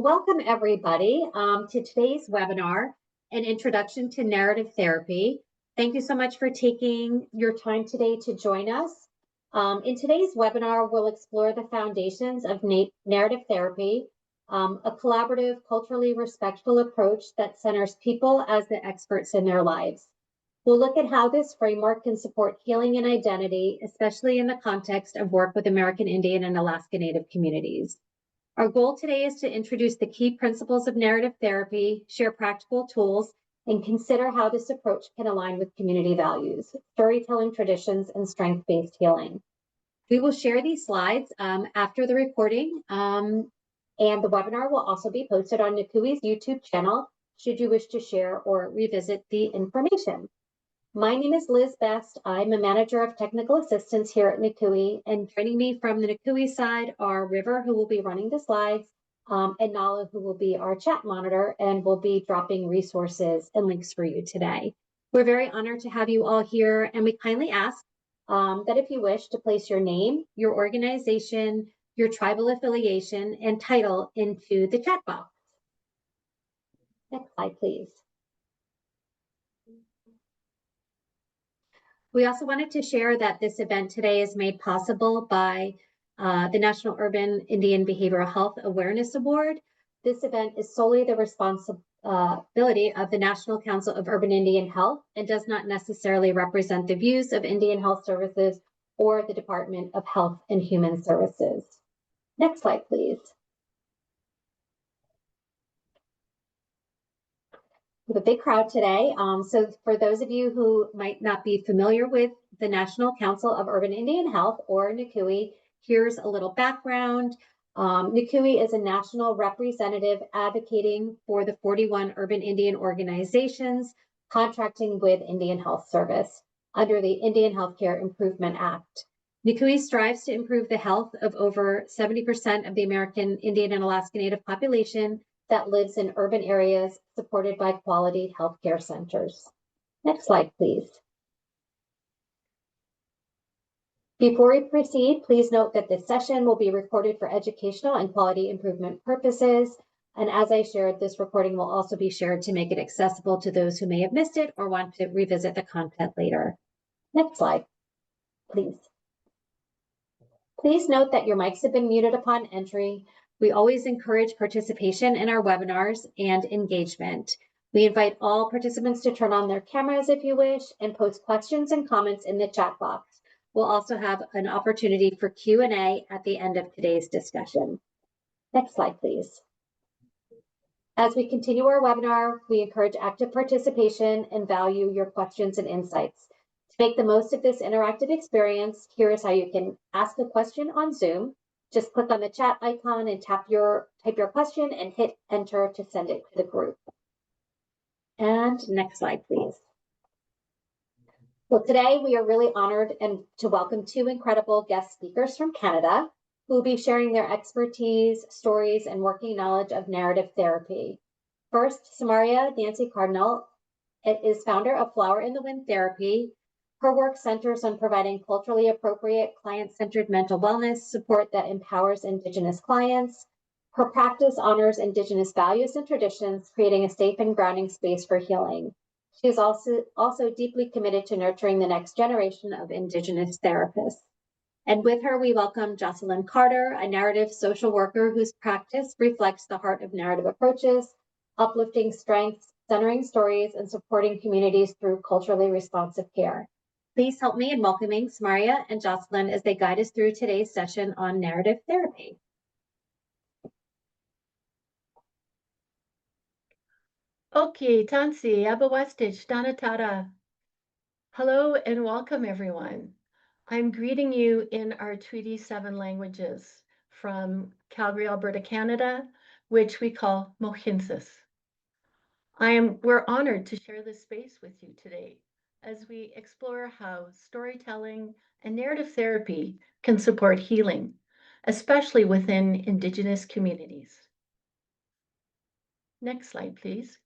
Welcome, everybody, to today's webinar, An Introduction to Narrative Therapy. Thank you so much for taking your time today to join us. In today's webinar, we'll explore the foundations of narrative therapy, a collaborative, culturally respectful approach that centers people as the experts in their lives. We'll look at how this framework can support healing and identity, especially in the context of work with American Indian and Alaska Native communities. Our goal today is to introduce the key principles of narrative therapy, share practical tools, and consider how this approach can align with community values, storytelling traditions, and strength-based healing. We will share these slides after the recording, and the webinar will also be posted on NCUE's YouTube channel should you wish to share or revisit the information. My name is Liz Best. I'm a manager of technical assistance here at NCUE, and joining me from the NCUE side are River, who will be running the slides, and Nala, who will be our chat monitor and will be dropping resources and links for you today. We're very honored to have you all here, and we kindly ask that if you wish to place your name, your organization, your tribal affiliation, and title into the chat box. Next slide, please. We also wanted to share that this event today is made possible by the National Urban Indian Behavioral Health Awareness Award. This event is solely the responsibility of the National Council of Urban Indian Health and does not necessarily represent the views of Indian Health Services or the Department of Health and Human Services. Next slide, please. We have a big crowd today. So for those of you who might not be familiar with the National Council of Urban Indian Health, or NCUE, here's a little background. NCUE is a national representative advocating for the 41 urban Indian organizations contracting with Indian Health Service under the Indian Healthcare Improvement Act. NCUE strives to improve the health of over 70% of the American Indian and Alaska Native population that lives in urban areas supported by quality healthcare centers. Next slide, please. Before we proceed, please note that this session will be recorded for educational and quality improvement purposes. And as I shared, this recording will also be shared to make it accessible to those who may have missed it or want to revisit the content later. Next slide, please. Please note that your mics have been muted upon entry. We always encourage participation in our webinars and engagement. We invite all participants to turn on their cameras if you wish and post questions and comments in the chat box. We'll also have an opportunity for Q&A at the end of today's discussion. Next slide, please. As we continue our webinar, we encourage active participation and value your questions and insights. To make the most of this interactive experience, here is how you can ask a question on Zoom. Just click on the chat icon and type your question and hit enter to send it to the group. And next slide, please. Well, today we are really honored to welcome two incredible guest speakers from Canada who will be sharing their expertise, stories, and working knowledge of narrative therapy. First, Samaria Nancy Cardinal is founder of Flower in the Wind Therapy. Her work centers on providing culturally appropriate, client-centered mental wellness support that empowers Indigenous clients. Her practice honors Indigenous values and traditions, creating a safe and grounding space for healing. She is also deeply committed to nurturing the next generation of Indigenous therapists. And with her, we welcome Jocelyn Carter, a narrative social worker whose practice reflects the heart of narrative approaches, uplifting strengths, centering stories, and supporting communities through culturally responsive care. Please help me in welcoming Samaria and Jocelyn as they guide us through today's session on narrative therapy. Okay, Tansi, Abawastich, Danatara. Hello and welcome, everyone. I'm greeting you in our Treaty 7 languages from Calgary, Alberta, Canada, which we call Mohkinsis. We're honored to share this space with you today as we explore how storytelling and narrative therapy can support healing, especially within Indigenous communities. Next slide, please.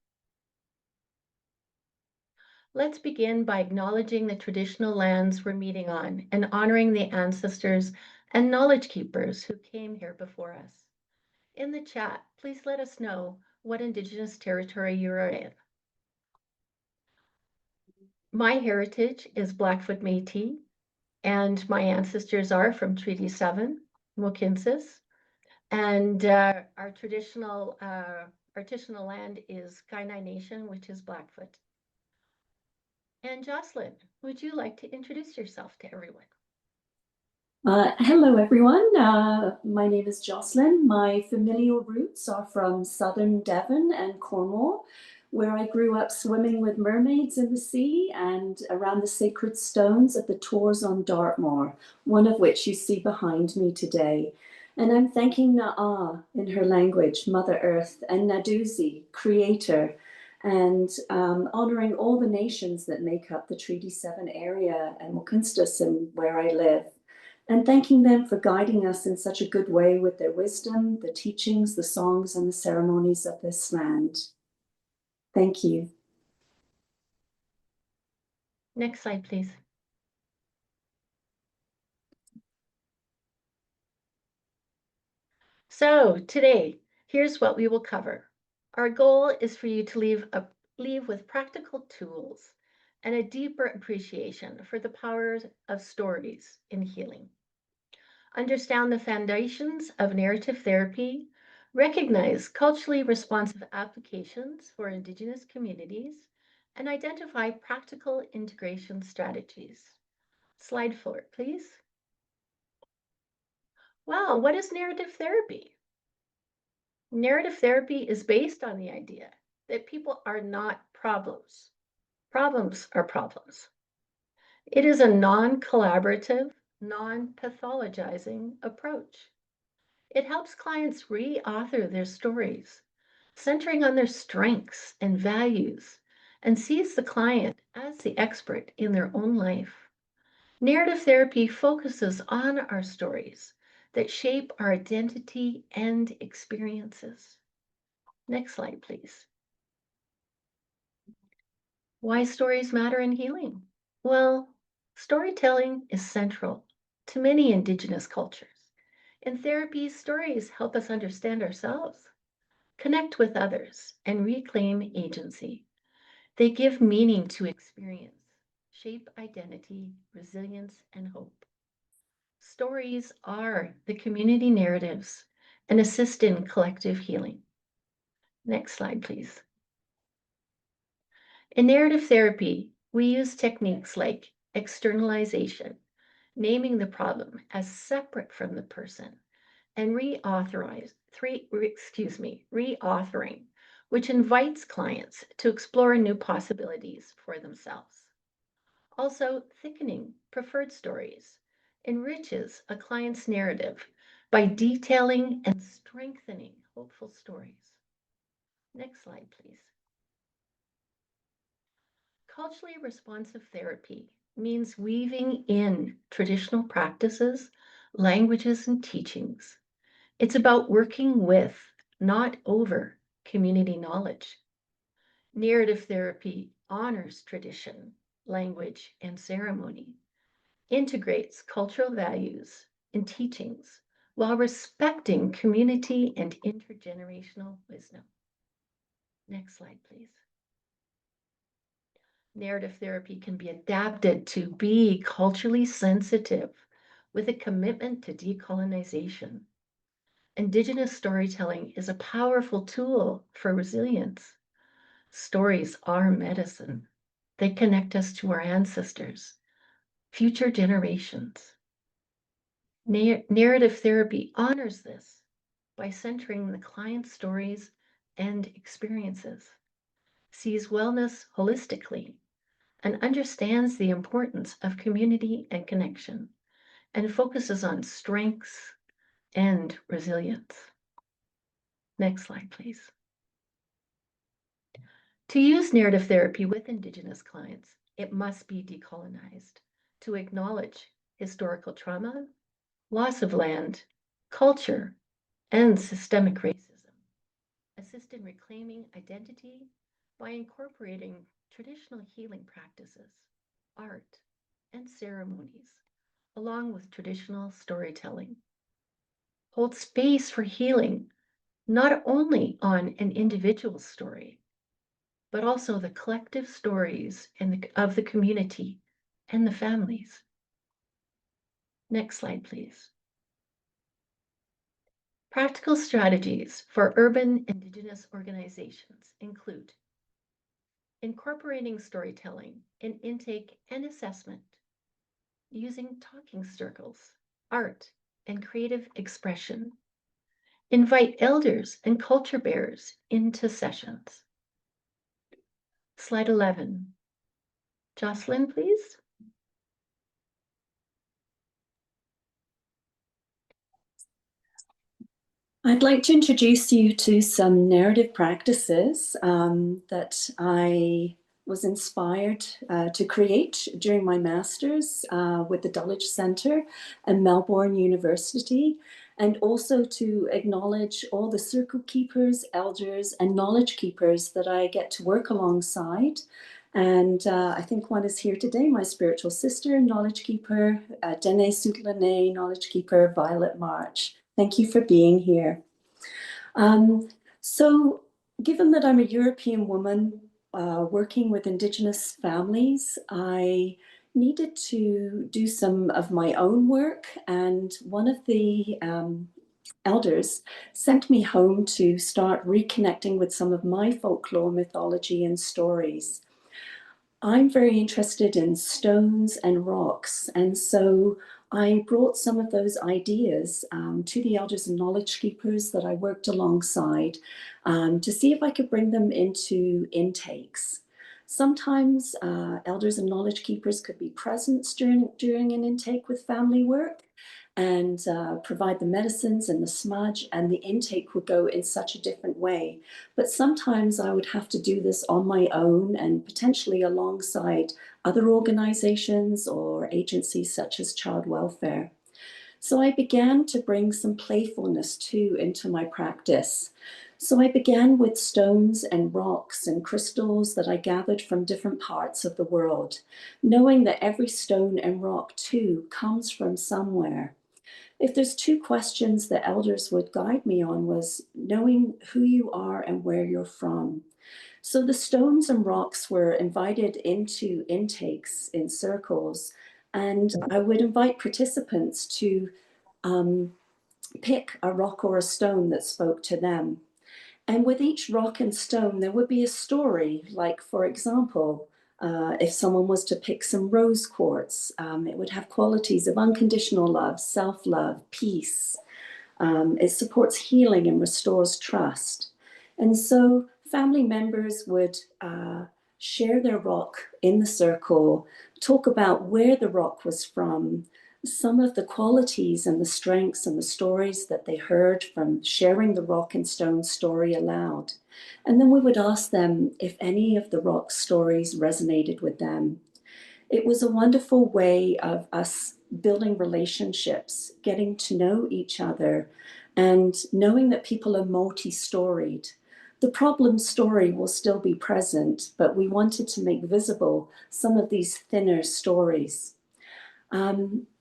Let's begin by acknowledging the traditional lands we're meeting on and honoring the ancestors and knowledge keepers who came here before us. In the chat, please let us know what Indigenous territory you are in. My heritage is Blackfoot Métis, and my ancestors are from Treaty 7, Mohkinstsis, and our traditional land is Kainai Nation, which is Blackfoot. And Jocelyn, would you like to introduce yourself to everyone? Hello, everyone. My name is Jocelyn. My familial roots are from southern Devon and Cornwall, where I grew up swimming with mermaids in the sea and around the sacred stones at the Tors on Dartmoor, one of which you see behind me today. And I'm thanking Na'a in her language, Mother Earth, and Naduzi, Creator, and honoring all the nations that make up the Treaty 7 area and Mohkinstsis and where I live, and thanking them for guiding us in such a good way with their wisdom, the teachings, the songs, and the ceremonies of this land. Thank you. Next slide, please. So today, here's what we will cover. Our goal is for you to leave with practical tools and a deeper appreciation for the power of stories in healing. Understand the foundations of narrative therapy, recognize culturally responsive applications for Indigenous communities, and identify practical integration strategies. Slide 4, please. Well, what is narrative therapy? Narrative therapy is based on the idea that people are not problems. Problems are problems. It is a non-collaborative, non-pathologizing approach. It helps clients re-author their stories, centering on their strengths and values, and sees the client as the expert in their own life. Narrative therapy focuses on our stories that shape our identity and experiences. Next slide, please. Why stories matter in healing? Well, storytelling is central to many Indigenous cultures. In therapy, stories help us understand ourselves, connect with others, and reclaim agency. They give meaning to experience, shape identity, resilience, and hope. Stories are the community narratives and assist in collective healing. Next slide, please. In narrative therapy, we use techniques like externalization, naming the problem as separate from the person, and reauthoring, which invites clients to explore new possibilities for themselves. Also, thickening preferred stories enriches a client's narrative by detailing and strengthening hopeful stories. Next slide, please. Culturally responsive therapy means weaving in traditional practices, languages, and teachings. It's about working with, not over, community knowledge. Narrative therapy honors tradition, language, and ceremony, integrates cultural values and teachings while respecting community and intergenerational wisdom. Next slide, please. Narrative therapy can be adapted to be culturally sensitive with a commitment to decolonization. Indigenous storytelling is a powerful tool for resilience. Stories are medicine. They connect us to our ancestors, future generations. Narrative therapy honors this by centering the client's stories and experiences, sees wellness holistically, and understands the importance of community and connection, and focuses on strengths and resilience. Next slide, please. To use narrative therapy with Indigenous clients, it must be decolonized to acknowledge historical trauma, loss of land, culture, and systemic racism. Assist in reclaiming identity by incorporating traditional healing practices, art, and ceremonies, along with traditional storytelling. Hold space for healing not only on an individual story, but also the collective stories of the community and the families. Next slide, please. Practical strategies for urban Indigenous organizations include incorporating storytelling in intake and assessment, using talking circles, art, and creative expression. Invite elders and culture bearers into sessions. Slide 11. Jocelyn, please. I'd like to introduce you to some narrative practices that I was inspired to create during my master's with the Dulwich Centre and Melbourne University, and also to acknowledge all the circle keepers, elders, and knowledge keepers that I get to work alongside. And I think one is here today, my spiritual sister, knowledge keeper, Dene Sutlane, knowledge keeper, Violet March. Thank you for being here. So given that I'm a European woman working with Indigenous families, I needed to do some of my own work, and one of the elders sent me home to start reconnecting with some of my folklore, mythology, and stories. I'm very interested in stones and rocks, and so I brought some of those ideas to the elders and knowledge keepers that I worked alongside to see if I could bring them into intakes. Sometimes elders and knowledge keepers could be present during an intake with family work and provide the medicines and the smudge, and the intake would go in such a different way. But sometimes I would have to do this on my own and potentially alongside other organizations or agencies such as child welfare. So I began to bring some playfulness too into my practice. So I began with stones and rocks and crystals that I gathered from different parts of the world, knowing that every stone and rock too comes from somewhere. If there's two questions the elders would guide me on was knowing who you are and where you're from. So the stones and rocks were invited into intakes in circles, and I would invite participants to pick a rock or a stone that spoke to them. And with each rock and stone, there would be a story. Like, for example, if someone was to pick some rose quartz, it would have qualities of unconditional love, self-love, peace. It supports healing and restores trust. And so family members would share their rock in the circle, talk about where the rock was from, some of the qualities and the strengths and the stories that they heard from sharing the rock and stone story aloud. And then we would ask them if any of the rock stories resonated with them. It was a wonderful way of us building relationships, getting to know each other, and knowing that people are multi-storied. The problem story will still be present, but we wanted to make visible some of these thinner stories.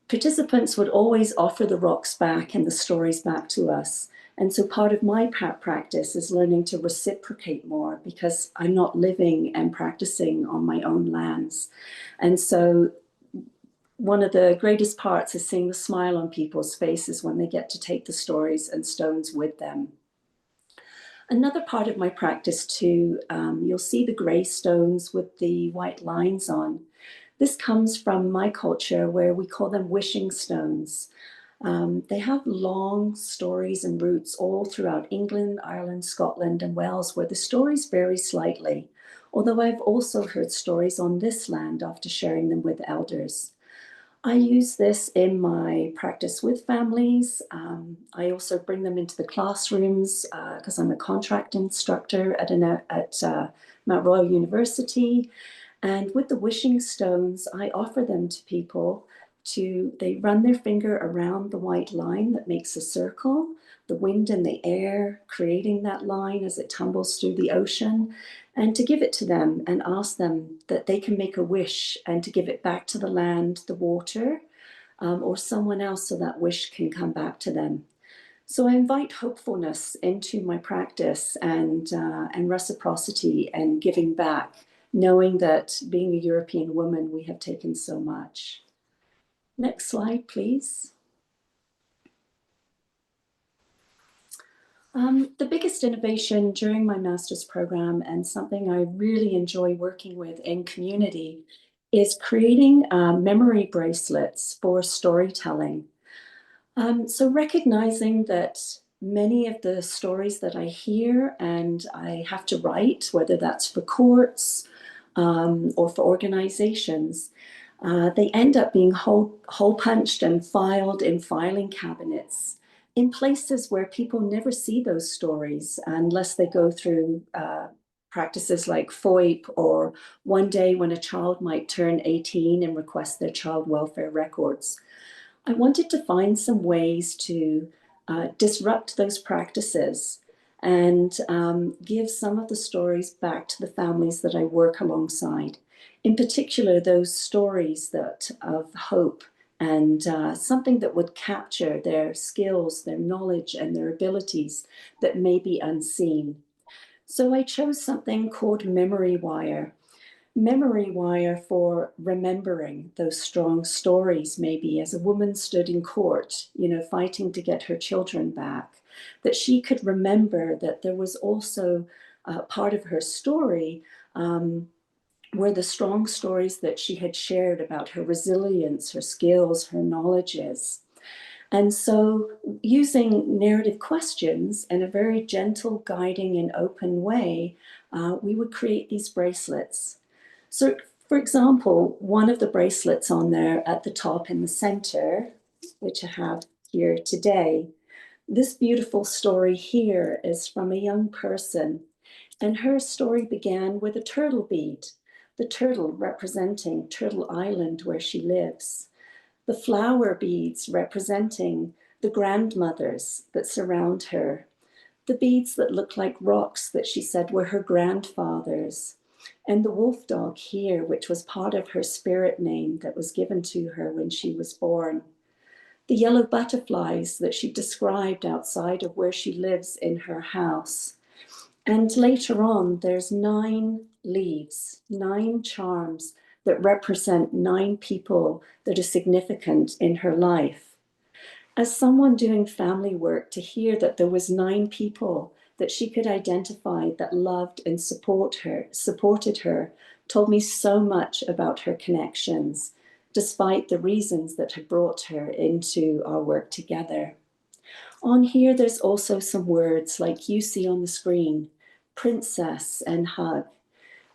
Participants would always offer the rocks back and the stories back to us. And so part of my practice is learning to reciprocate more, because I'm not living and practicing on my own lands. And so one of the greatest parts is seeing the smile on people's faces when they get to take the stories and stones with them. Another part of my practice too, you'll see the gray stones with the white lines on. This comes from my culture, where we call them wishing stones. They have long stories and roots all throughout England, Ireland, Scotland, and Wales, where the stories vary slightly, although I've also heard stories on this land after sharing them with elders. I use this in my practice with families. I also bring them into the classrooms because I'm a contract instructor at Mount Royal University. And with the wishing stones, I offer them to people they run their finger around the white line that makes a circle, the wind and the air creating that line as it tumbles through the ocean, and to give it to them and ask them that they can make a wish and to give it back to the land, the water, or someone else, so that wish can come back to them. So I invite hopefulness into my practice and reciprocity and giving back, knowing that being a European woman, we have taken so much. Next slide, please. The biggest innovation during my master's program, and something I really enjoy working with in community, is creating memory bracelets for storytelling. So recognizing that many of the stories that I hear and I have to write, whether that's for courts or for organizations, they end up being hole punched and filed in filing cabinets in places where people never see those stories unless they go through practices like FOIP, or one day when a child might turn 18 and request their child welfare records. I wanted to find some ways to disrupt those practices and give some of the stories back to the families that I work alongside. In particular, those stories that of hope and something that would capture their skills, their knowledge, and their abilities that may be unseen. So I chose something called Memory Wire. Memory wire for remembering those strong stories, maybe as a woman stood in court, fighting to get her children back, that she could remember that there was also part of her story were the strong stories that she had shared about her resilience, her skills, her knowledges. And so using narrative questions in a very gentle, guiding, and open way, we would create these bracelets. So, for example, one of the bracelets on there at the top in the center, which I have here today, this beautiful story here is from a young person, and her story began with a turtle bead, the turtle representing Turtle Island where she lives, the flower beads representing the grandmothers that surround her, the beads that look like rocks that she said were her grandfathers, and the wolf dog here, which was part of her spirit name that was given to her when she was born. The yellow butterflies that she described outside of where she lives in her house. And later on, there's 9 leaves, 9 charms that represent 9 people that are significant in her life. As someone doing family work, to hear that there was 9 people that she could identify that loved and supported her, told me so much about her connections, despite the reasons that had brought her into our work together. On here, there's also some words like you see on the screen, princess and hug.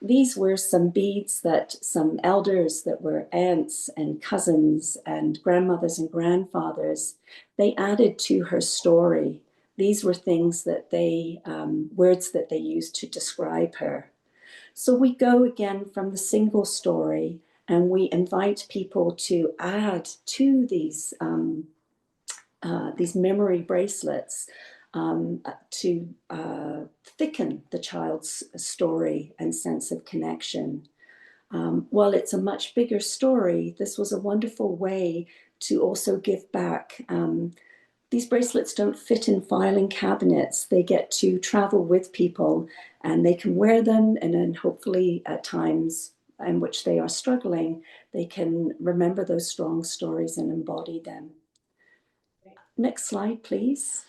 These were some beads that some elders that were aunts and cousins and grandmothers and grandfathers, they added to her story. These were things that words that they used to describe her. So we go again from the single story and we invite people to add to these memory bracelets to thicken the child's story and sense of connection. While it's a much bigger story, this was a wonderful way to also give back. These bracelets don't fit in filing cabinets. They get to travel with people and they can wear them, and then hopefully at times in which they are struggling, they can remember those strong stories and embody them. Next slide, please.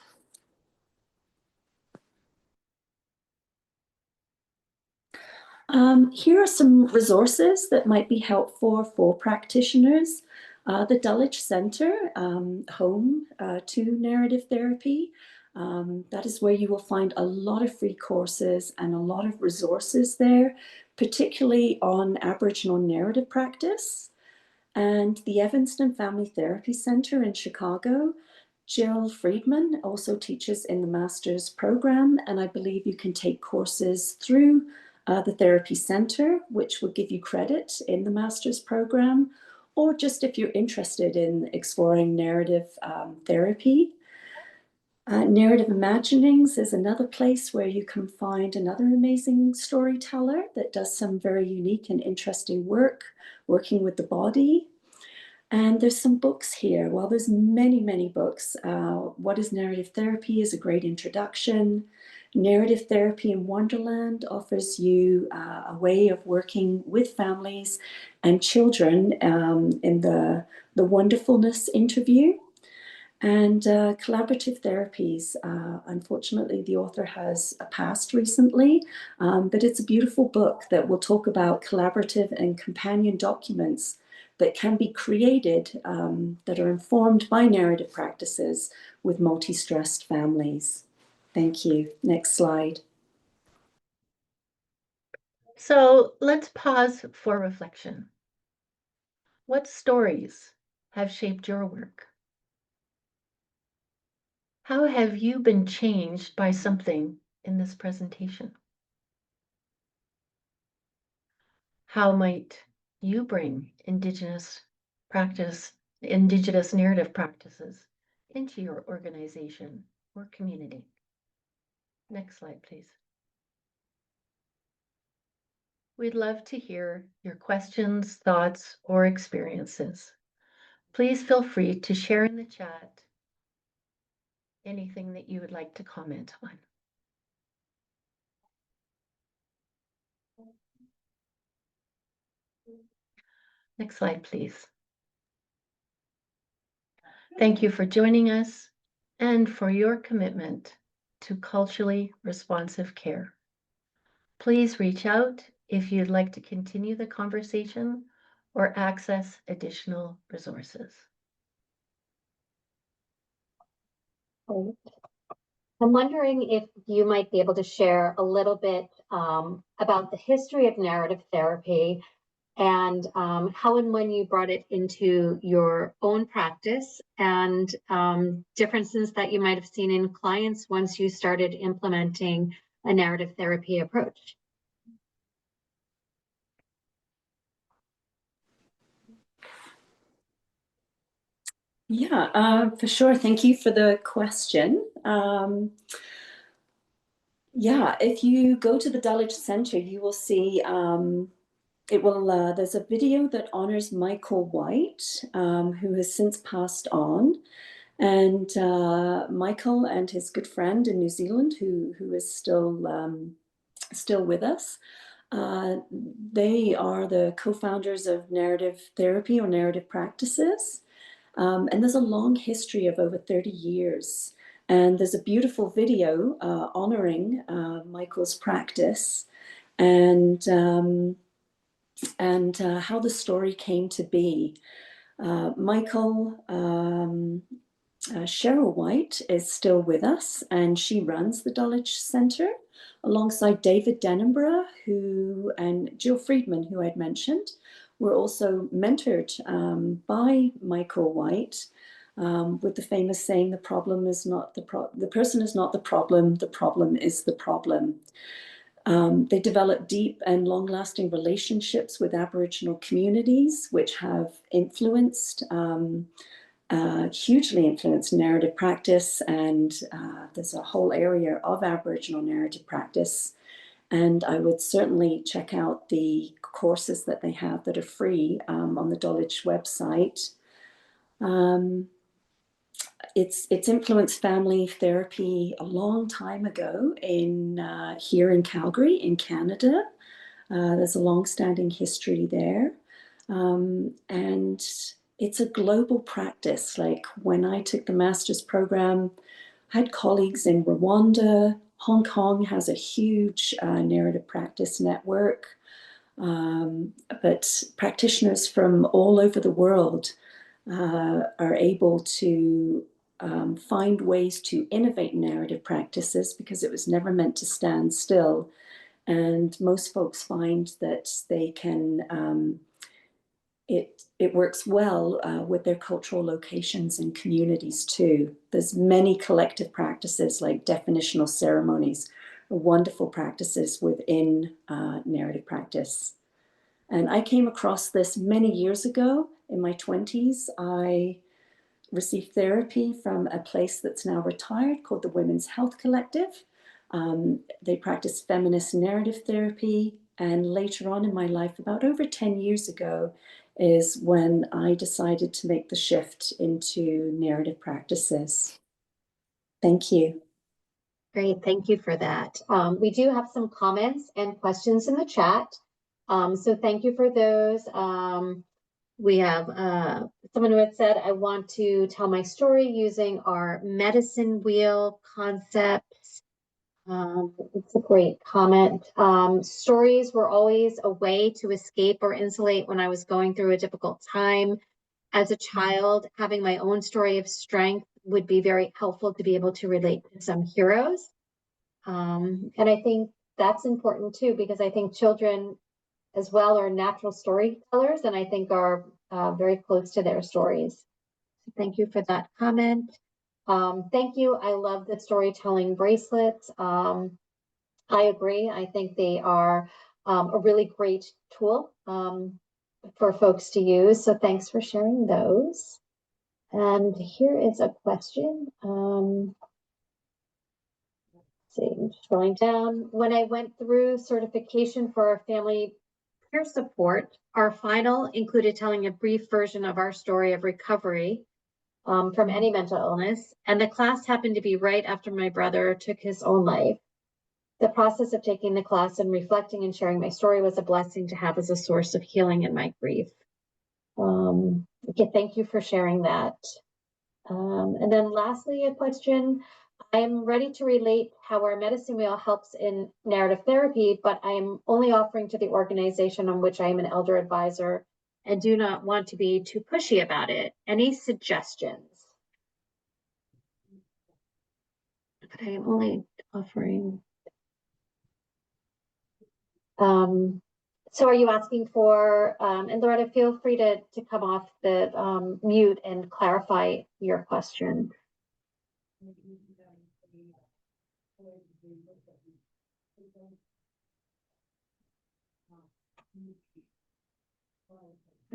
Here are some resources that might be helpful for practitioners. The Dulwich Center, home to narrative therapy. That is where you will find a lot of free courses and a lot of resources there, particularly on Aboriginal narrative practice. And the Evanston Family Therapy Center in Chicago. Jill Friedman also teaches in the master's program, and I believe you can take courses through the Therapy Center, which will give you credit in the master's program, or just if you're interested in exploring narrative therapy. Narrative Imaginings is another place where you can find another amazing storyteller that does some very unique and interesting work, working with the body. And there's some books here. Well, there's many, many books. What is Narrative Therapy is a great introduction. Narrative Therapy in Wonderland offers you a way of working with families and children in the wonderfulness interview. And collaborative therapies. Unfortunately, the author has passed recently, but it's a beautiful book that will talk about collaborative and companion documents that can be created that are informed by narrative practices with multi-stressed families. Thank you. Next slide. So let's pause for reflection. What stories have shaped your work? How have you been changed by something in this presentation? How might you bring Indigenous narrative practices into your organization or community? Next slide, please. We'd love to hear your questions, thoughts, or experiences. Please feel free to share in the chat anything that you would like to comment on. Next slide, please. Thank you for joining us and for your commitment to culturally responsive care. Please reach out if you'd like to continue the conversation or access additional resources. I'm wondering if you might be able to share a little bit about the history of narrative therapy and how and when you brought it into your own practice and differences that you might have seen in clients once you started implementing a narrative therapy approach. Yeah, for sure. Thank you for the question. Yeah, if you go to the Dulwich Center, you will see there's a video that honors Michael White, who has since passed on. And Michael and his good friend in New Zealand, who is still with us, they are the co-founders of Narrative Therapy or Narrative Practices. And there's a long history of over 30 years. And there's a beautiful video honoring Michael's practice and how the story came to be. Michael, Cheryl White is still with us, and she runs the Dulwich Center alongside David Denenborough, and Jill Friedman, who I'd mentioned, were also mentored by Michael White with the famous saying, "The problem is not the person is not the problem is the problem." They developed deep and long-lasting relationships with Aboriginal communities, which have hugely influenced narrative practice, and there's a whole area of Aboriginal narrative practice. And I would certainly check out the courses that they have that are free on the Dulwich website. It's influenced family therapy a long time ago here in Calgary, in Canada. There's a long-standing history there. And it's a global practice. Like when I took the master's program, I had colleagues in Rwanda. Hong Kong has a huge narrative practice network. But practitioners from all over the world are able to find ways to innovate narrative practices because it was never meant to stand still. And most folks find that they can, it works well with their cultural locations and communities too. There's many collective practices like definitional ceremonies, wonderful practices within narrative practice. And I came across this many years ago in my 20s. I received therapy from a place that's now retired called the Women's Health Collective. They practice feminist narrative therapy. And later on in my life, about over 10 years ago, is when I decided to make the shift into narrative practices. Thank you. Great, thank you for that. We do have some comments and questions in the chat. So thank you for those. We have someone who had said, I want to tell my story using our medicine wheel concepts. It's a great comment. Stories were always a way to escape or insulate when I was going through a difficult time. As a child, having my own story of strength would be very helpful to be able to relate to some heroes. And I think that's important too, because I think children as well are natural storytellers, and I think are very close to their stories. So thank you for that comment. Thank you. I love the storytelling bracelets. I agree. I think they are a really great tool for folks to use. So thanks for sharing those. And here is a question. Let's see, I'm scrolling down. When I went through certification for our family peer support, our final included telling a brief version of our story of recovery from any mental illness. And the class happened to be right after my brother took his own life. The process of taking the class and reflecting and sharing my story was a blessing to have as a source of healing in my grief. Okay, thank you for sharing that. And then lastly, a question. I am ready to relate how our medicine wheel helps in narrative therapy, but I am only offering to the organization on which I am an elder advisor and do not want to be too pushy about it. Any suggestions? But I am only offering. So are you asking for, and Loretta, feel free to come off the mute and clarify your question.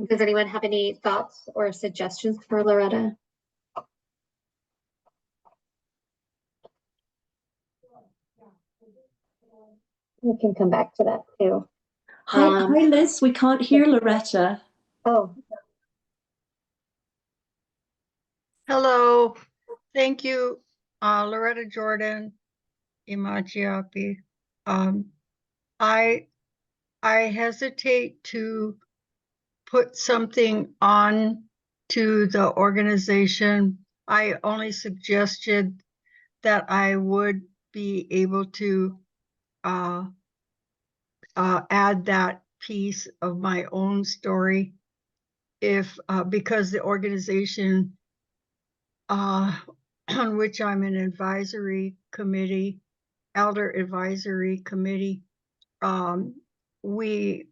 Does anyone have any thoughts or suggestions for Loretta? We can come back to that too. Hi, Liz. We can't hear Loretta. Oh. Hello. Thank you, Loretta Jordan, Imagiapi. I hesitate to put something on to the organization. I only suggested that I would be able to add that piece of my own story if because the organization on which I'm an advisory committee, elder advisory committee, we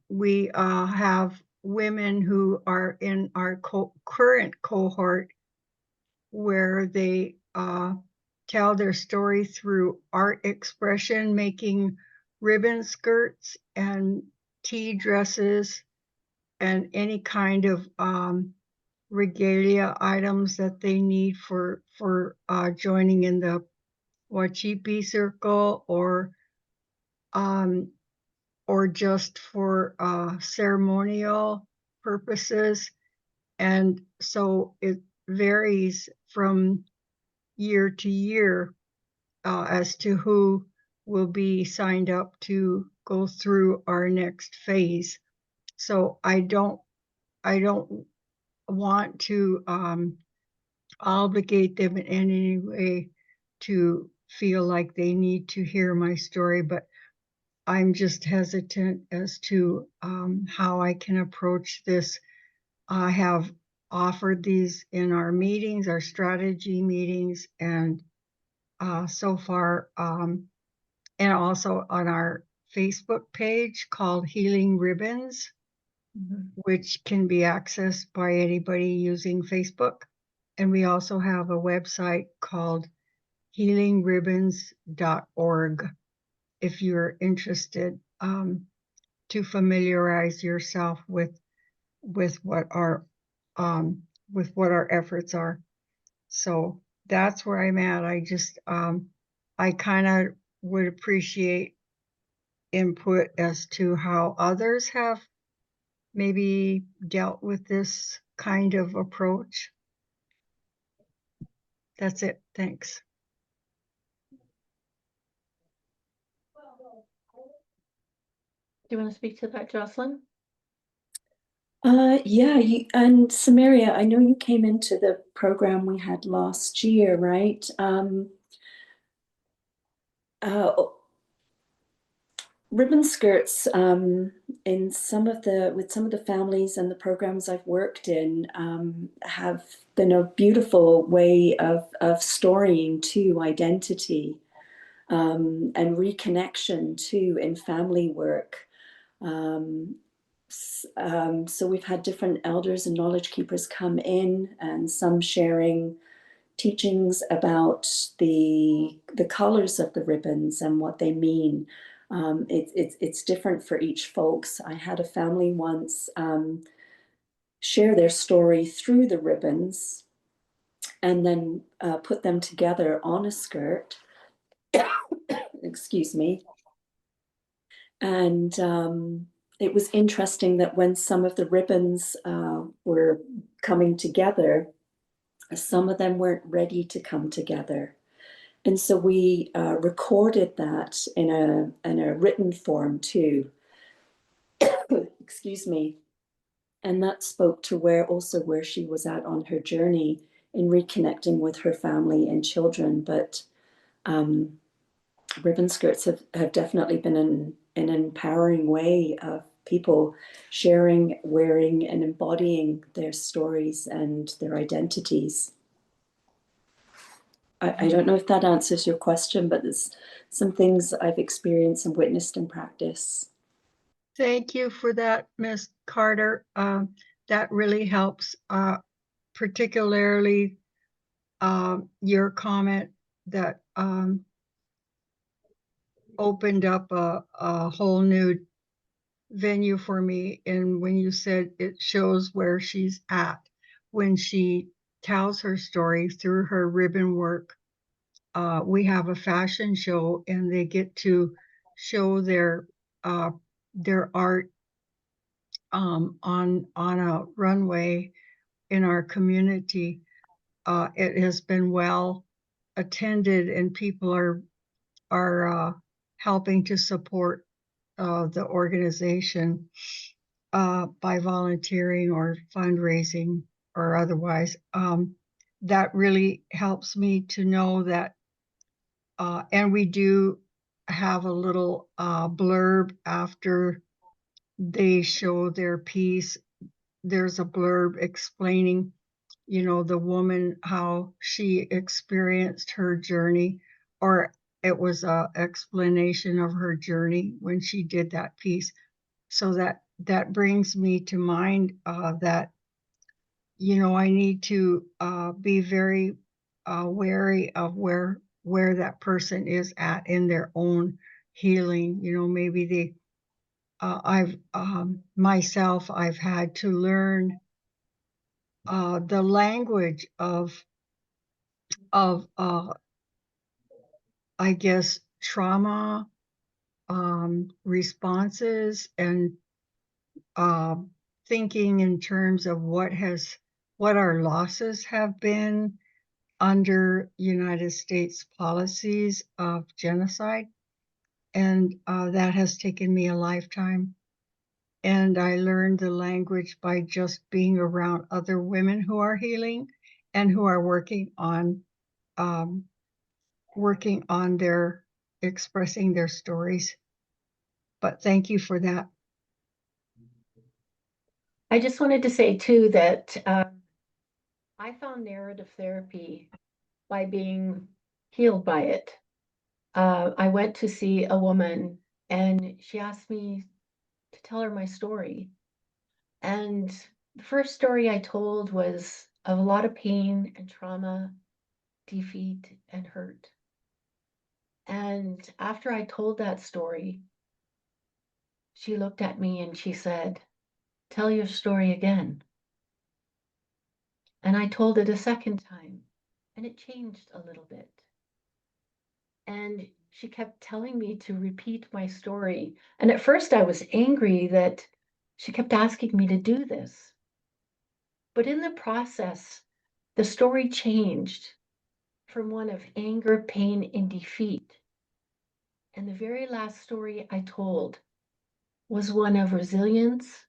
have women who are in our current cohort where they tell their story through art expression, making ribbon skirts and tea dresses and any kind of regalia items that they need for joining in the Wachipi circle or just for ceremonial purposes. And so it varies from year to year as to who will be signed up to go through our next phase. So I don't want to obligate them in any way to feel like they need to hear my story, but I'm just hesitant as to how I can approach this. I have offered these in our meetings, our strategy meetings, and so far, and also on our Facebook page called Healing Ribbons, which can be accessed by anybody using Facebook. And we also have a website called healingribbons.org if you're interested to familiarize yourself with what our efforts are. So that's where I'm at. I just I kind of would appreciate input as to how others have maybe dealt with this kind of approach. That's it. Thanks. Do you want to speak to that, Jocelyn? Yeah, and Samaria, I know you came into the program we had last year, right? Ribbon skirts in some of the families and the programs I've worked in have been a beautiful way of storying to identity and reconnection too in family work. So we've had different elders and knowledge keepers come in, and some sharing teachings about the colors of the ribbons and what they mean. It's different for each folks. I had a family once share their story through the ribbons and then put them together on a skirt. Excuse me. And it was interesting that when some of the ribbons were coming together, some of them weren't ready to come together. And so we recorded that in a written form too. Excuse me. And that spoke to where she was at on her journey in reconnecting with her family and children. But ribbon skirts have definitely been an empowering way of people sharing, wearing, and embodying their stories and their identities. I don't know if that answers your question, but there's some things I've experienced and witnessed in practice. Thank you for that, Ms. Carter. That really helps, particularly your comment that opened up a whole new venue for me. And when you said it shows where she's at when she tells her story through her ribbon work. We have a fashion show and they get to show their art on a runway in our community. It has been well attended and people are helping to support the organization by volunteering or fundraising or otherwise. That really helps me to know that, and we do have a little blurb after they show their piece. There's a blurb explaining, the woman, how she experienced her journey, or it was a explanation of her journey when she did that piece. So that brings me to mind that, I need to be very wary of where that person is at in their own healing. Maybe I've myself, I've had to learn the language of I guess trauma responses and thinking in terms of what our losses have been under United States policies of genocide. And that has taken me a lifetime. And I learned the language by just being around other women who are healing and who are working on their expressing their stories. But thank you for that. I just wanted to say too that I found narrative therapy by being healed by it. I went to see a woman and she asked me to tell her my story. And the first story I told was of a lot of pain and trauma, defeat and hurt. And after I told that story, she looked at me and she said, "Tell your story again." And I told it a second time and it changed a little bit. And she kept telling me to repeat my story. And at first I was angry that She kept asking me to do this. But in the process, the story changed from one of anger, pain, and defeat. And the very last story I told was one of resilience,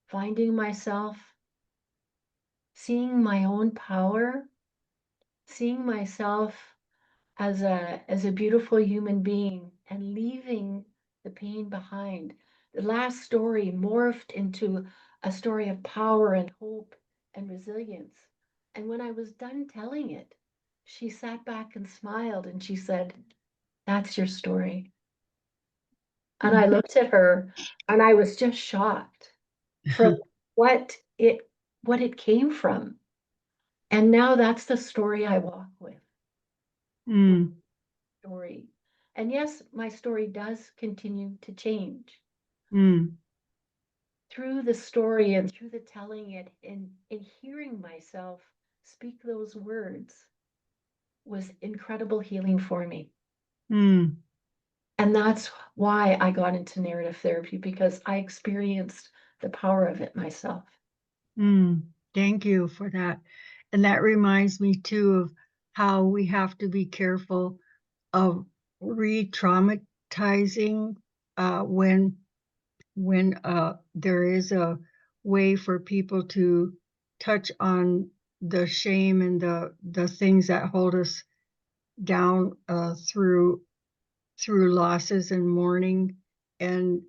finding myself, seeing my own power, seeing myself as a beautiful human being and leaving the pain behind. The last story morphed into a story of power and hope and resilience. And when I was done telling it, she sat back and smiled and she said, "That's your story." And I looked at her and I was just shocked from what it came from. And now that's the story I walk with. Mm, Story. And yes, my story does continue to change. mm, Through the story and through the telling it and hearing myself speak those words was incredible healing for me. mm, And that's why I got into narrative therapy, because I experienced the power of it myself. mm. Thank you for that. And that reminds me too of how we have to be careful of re-traumatizing when there is a way for people to touch on the shame and the things that hold us down through losses and mourning, and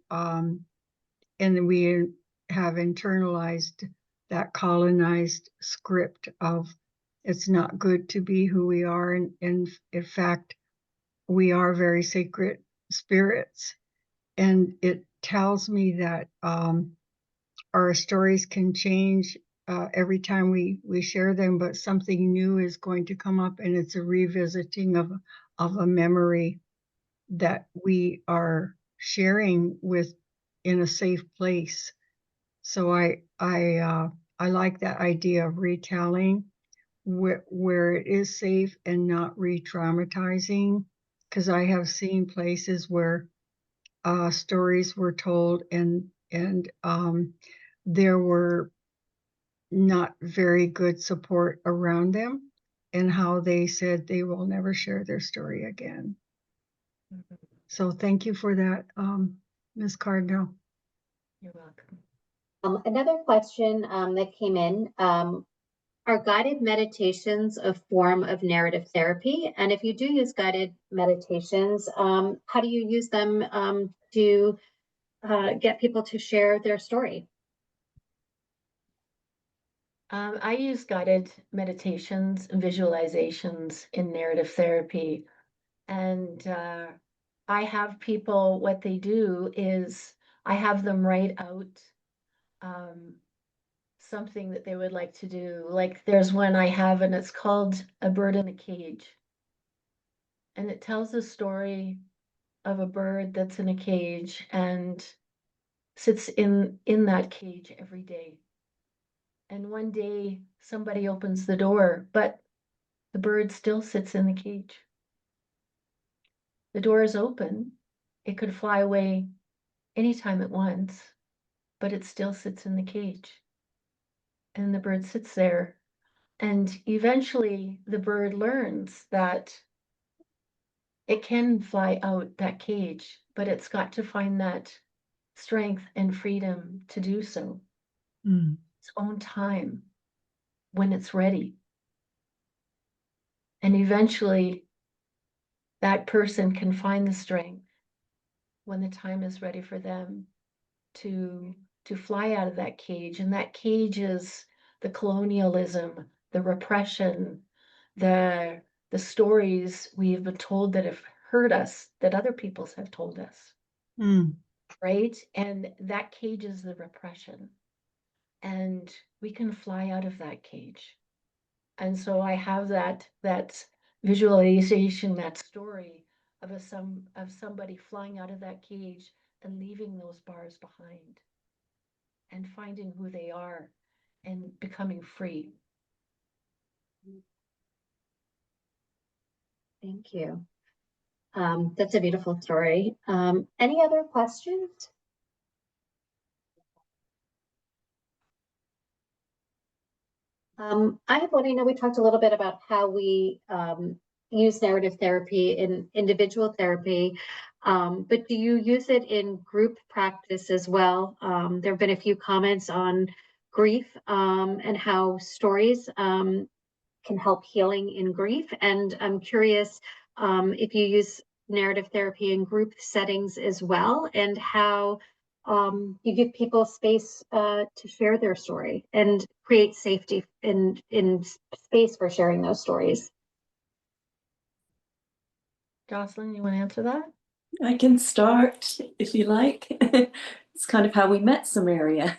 we have internalized that colonized script of it's not good to be who we are, and in fact we are very sacred spirits. And it tells me that our stories can change every time we share them, but something new is going to come up, and it's a revisiting of a memory that we are sharing with in a safe place. So I like that idea of retelling where it is safe and not re-traumatizing, because I have seen places where stories were told and there were not very good support around them, and how they said they will never share their story again. Mhm. So thank you for that, Ms. Cardinal. You're welcome. Another question that came in, are guided meditations a form of narrative therapy? And if you do use guided meditations, how do you use them to get people to share their story? I use guided meditations and visualizations in narrative therapy. And I have people, what they do is I have them write out um, something that they would like to do. Like there's one I have, and it's called A Bird in a Cage. And it tells the story of a bird that's in a cage and sits in that cage every day. And one day somebody opens the door, but the bird still sits in the cage. The door is open. It could fly away anytime it wants, but it still sits in the cage. And the bird sits there. And eventually the bird learns that it can fly out that cage, but it's got to find that strength and freedom to do so. Mm, Its own time when it's ready. And eventually that person can find the strength when the time is ready for them to fly out of that cage. And that cage is the colonialism, the repression, the stories we've been told that have hurt us, that other peoples have told us, mm, right? And that cage is the repression. And we can fly out of that cage. And so I have that visualization, that story of of somebody flying out of that cage and leaving those bars behind and finding who they are and becoming free. Thank you. That's a beautiful story. Any other questions? I have one. I know we talked a little bit about how we use narrative therapy in individual therapy, but do you use it in group practice as well? There have been a few comments on grief and how stories can help healing in grief. And I'm curious if you use narrative therapy in group settings as well, and how you give people space to share their story and create safety in space for sharing those stories. Jocelyn, you want to answer that? I can start if you like. It's kind of how we met, Samaria.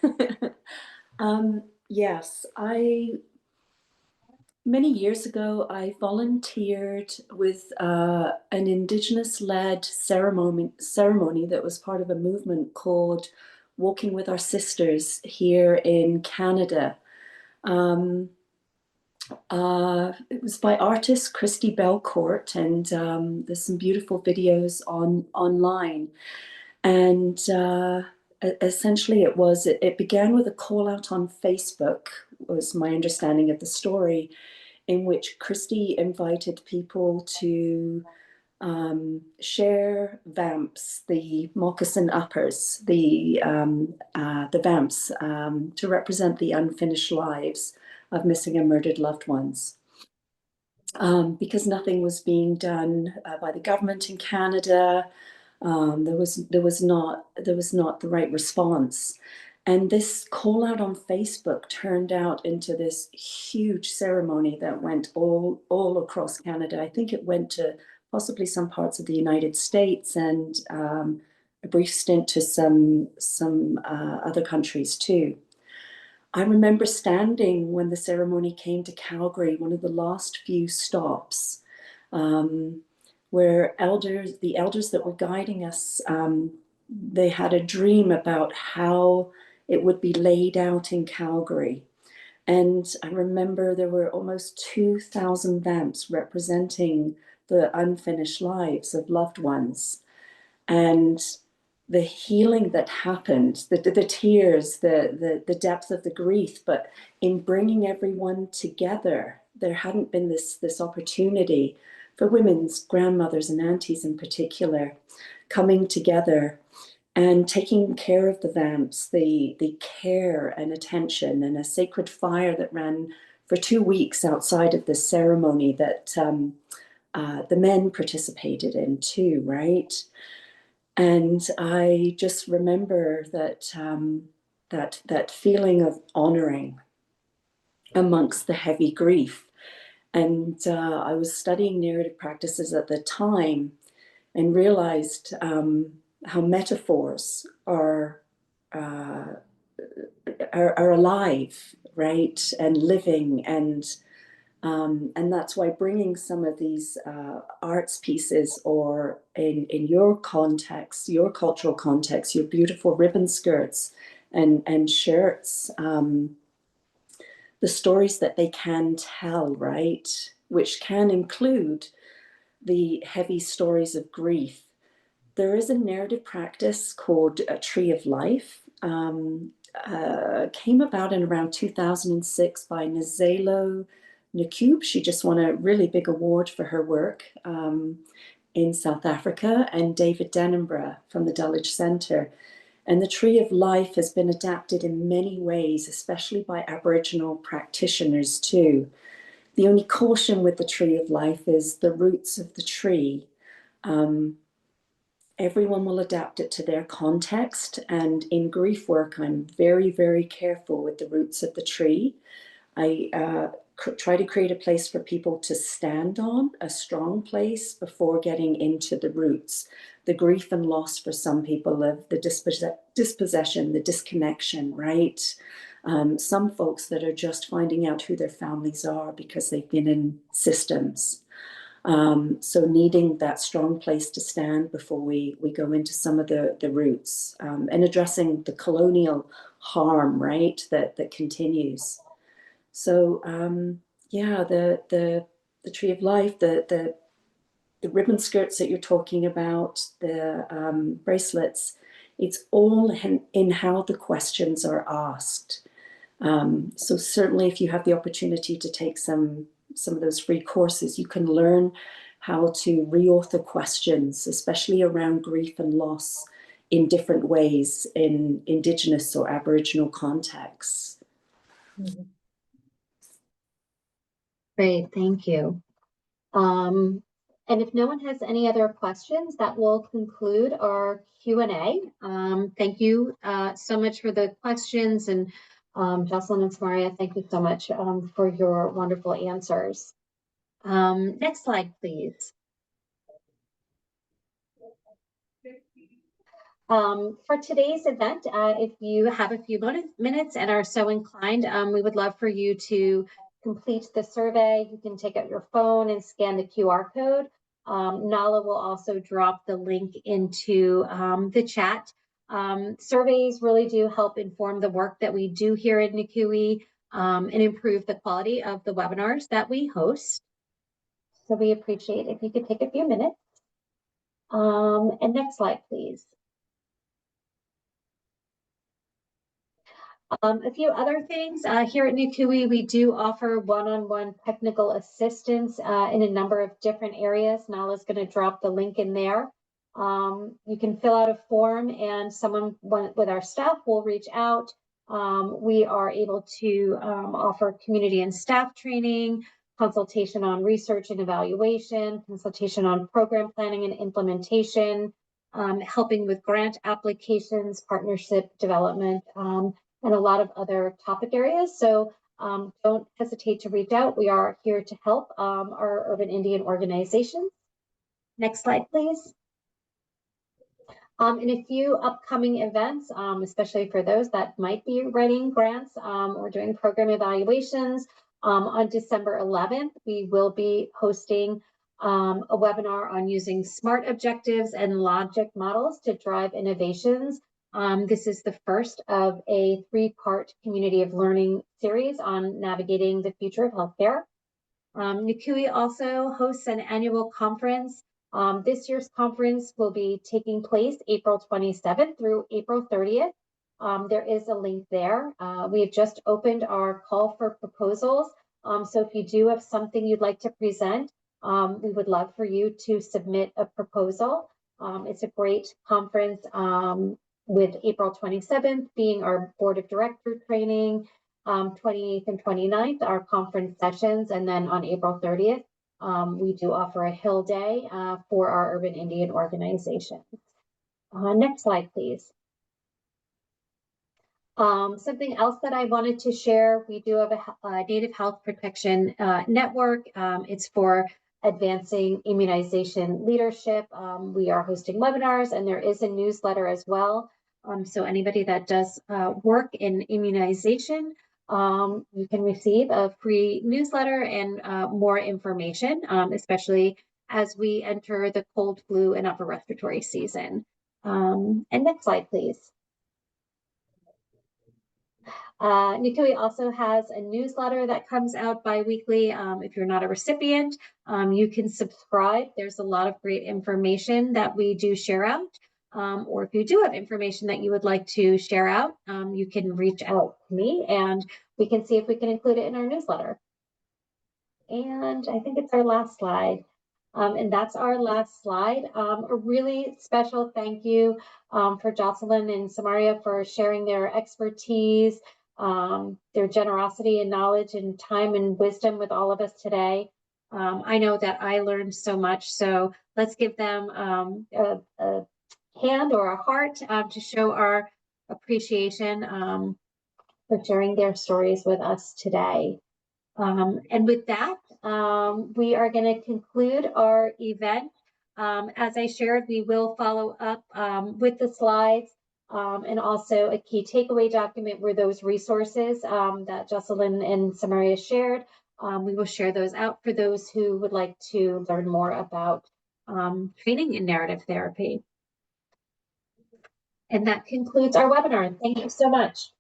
Yes, many years ago, I volunteered with an Indigenous-led ceremony that was part of a movement called Walking with Our Sisters here in Canada. It was by artist Christy Belcourt, and there's some beautiful videos online. And essentially, it began with a call out on Facebook, was my understanding of the story, in which Christy invited people to share vamps, the moccasin uppers, the vamps, to represent the unfinished lives of missing and murdered loved ones. Because nothing was being done by the government in Canada, there was not the right response. And this call out on Facebook turned out into this huge ceremony that went all across Canada. I think it went to possibly some parts of the United States, and a brief stint to some other countries too. I remember standing when the ceremony came to Calgary, one of the last few stops, where the elders that were guiding us, they had a dream about how it would be laid out in Calgary. And I remember there were almost 2,000 vamps representing the unfinished lives of loved ones. And the healing that happened, the tears, the depth of the grief, but in bringing everyone together, there hadn't been this opportunity for women's grandmothers and aunties in particular, coming together and taking care of the vamps, the care and attention, and a sacred fire that ran for 2 weeks outside of the ceremony that the men participated in too, right? And I just remember that that feeling of honoring amongst the heavy grief. And I was studying narrative practices at the time and realized how metaphors are alive, right, and living, and that's why bringing some of these arts pieces, or in your context, your cultural context, your beautiful ribbon skirts and shirts, the stories that they can tell, right, which can include the heavy stories of grief. There is a narrative practice called a Tree of Life. Came about in around 2006 by Nzelo Ncube. She just won a really big award for her work in South Africa, and David Denenborough from the Dulwich Centre. And the Tree of Life has been adapted in many ways, especially by Aboriginal practitioners too. The only caution with the Tree of Life is the roots of the tree. Everyone will adapt it to their context. And in grief work, I'm very, very careful with the roots of the tree. I try to create a place for people to stand on, a strong place, before getting into the roots. The grief and loss for some people of the dispossession, the disconnection, right? Some folks that are just finding out who their families are because they've been in systems. So needing that strong place to stand before we go into some of the roots, and addressing the colonial harm, right, that continues. So yeah, the Tree of Life, the ribbon skirts that you're talking about, the bracelets, it's all in how the questions are asked. So certainly if you have the opportunity to take some of those free courses, you can learn how to reauthor questions, especially around grief and loss, in different ways in Indigenous or Aboriginal contexts. Great, thank you. And if no one has any other questions, that will conclude our Q&A. Thank you so much for the questions, and Jocelyn and Samaria, thank you so much for your wonderful answers. Next slide, please. For today's event, if you have a few minutes and are so inclined, we would love for you to complete the survey. You can take out your phone and scan the QR code. Nala will also drop the link into the chat. Surveys really do help inform the work that we do here at NCUE and improve the quality of the webinars that we host. So we appreciate if you could take a few minutes. And next slide, please. A few other things here at NCUE, we do offer one-on-one technical assistance in a number of different areas. Nala's going to drop the link in there. You can fill out a form and someone with our staff will reach out. We are able to offer community and staff training, consultation on research and evaluation, consultation on program planning and implementation, helping with grant applications, partnership development, and a lot of other topic areas. So don't hesitate to reach out. We are here to help our urban Indian organizations. Next slide, please. And a few upcoming events, especially for those that might be writing grants or doing program evaluations. On December 11th, we will be hosting a webinar on using SMART objectives and logic models to drive innovations. This is the first of a 3-part community of learning series on navigating the future of healthcare. NCUE also hosts an annual conference. This year's conference will be taking place April 27th through April 30th. There is a link there. We have just opened our call for proposals. So if you do have something you'd like to present, we would love for you to submit a proposal. It's a great conference. With April 27th being our board of director training, 28th and 29th, our conference sessions, and then on April 30th, we do offer a Hill Day for our urban Indian organizations. Next slide, please. Something else that I wanted to share, we do have a Native Health Protection Network. It's for advancing immunization leadership. We are hosting webinars and there is a newsletter as well. So anybody that does work in immunization, you can receive a free newsletter and more information, especially as we enter the cold, flu, and upper respiratory season. And next slide, please. NCUE also has a newsletter that comes out bi-weekly. If you're not a recipient, you can subscribe. There's a lot of great information that we do share out. Or if you do have information that you would like to share out, you can reach out to me and we can see if we can include it in our newsletter. And I think it's our last slide. And that's our last slide. A really special thank you for Jocelyn and Samaria for sharing their expertise, their generosity and knowledge and time and wisdom with all of us today. I know that I learned so much, so let's give them a hand or a heart to show our appreciation for sharing their stories with us today. And with that, we are going to conclude our event. As I shared, we will follow up with the slides and also a key takeaway document where those resources that Jocelyn and Samaria shared. We will share those out for those who would like to learn more about training in narrative therapy. And that concludes our webinar. Thank you so much.